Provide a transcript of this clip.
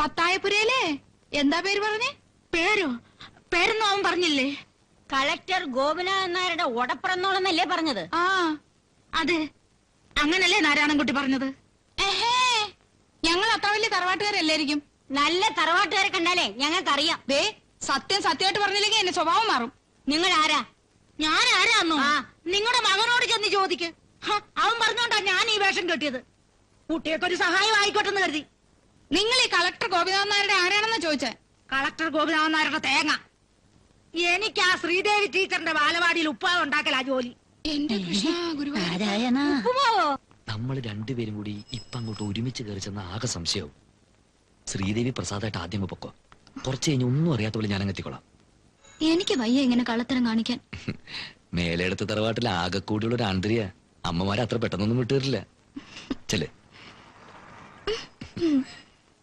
പത്തായപുരയിലെ എന്താ പേര് പറഞ്ഞേ? പേരോ? പേരൊന്നും അവൻ പറഞ്ഞില്ലേ? കളക്ടർ ഗോപിനാഥൻ നായരുടെ ഒടപ്പറന്നോളന്നല്ലേ പറഞ്ഞത്? ആ അതെ, അങ്ങനല്ലേ നാരായണൻകുട്ടി പറഞ്ഞത്. ഞങ്ങൾ അത്ര വലിയ തറവാട്ടുകാരല്ലായിരിക്കും. നല്ല തറവാട്ടുകാരെ കണ്ടാലേ ഞങ്ങൾക്കറിയാം. ദേ, സത്യമായിട്ട് പറഞ്ഞില്ലെങ്കിൽ എന്റെ സ്വഭാവം മാറും. നിങ്ങൾ ആരാ? ഞാൻ ആരാന്നോ? നിങ്ങളുടെ മകനോട് ചെന്ന് ചോദിക്ക്. അവൻ പറഞ്ഞോണ്ടാ ഞാൻ ഈ വേഷം കെട്ടിയത്. കുട്ടിയൊക്കെ ഒരു സഹായം ആയിക്കോട്ടെന്ന് കരുതി. നിങ്ങൾ ഈ കളക്ടർ ഗോപിനാഥൻ നായരുടെ ആരാണെന്ന് ചോദിച്ചേ? കളക്ടർ ഗോപിനാഥൻ നായരുടെ തേങ്ങ. എനിക്ക് ആ ശ്രീദേവി ടീച്ചറിന്റെ ബാലവാടിയിൽ ഉപ്പാവ് ഉണ്ടാക്കലാ ജോലി. എന്റെ കൃഷ്ണ ഗുരുവായൂർ. ഉപ്പുമാവോ? നമ്മൾ രണ്ടുപേരും കൂടി ഇപ്പൊ അങ്ങോട്ട് ഒരുമിച്ച് കയറി ചെന്ന ആകെ സംശയവും. ശ്രീദേവി പ്രസാദായിട്ട് ആദ്യം പൊക്കോ, കുറച്ച് കഴിഞ്ഞ് ഒന്നും അറിയാത്ത പോലെ ഞാൻ അങ്ങെത്തിക്കൊള്ളാം. എനിക്ക് വയ്യ ഇങ്ങനെ കള്ളത്തരം കാണിക്കാൻ. മേലെടുത്ത തറവാട്ടിൽ ആകെ കൂടിയുള്ള ഒരു ആന്തരിയ അമ്മമാരെ അത്ര പെട്ടെന്നൊന്നും വിട്ടുതരില്ല. ചെല്ലേ.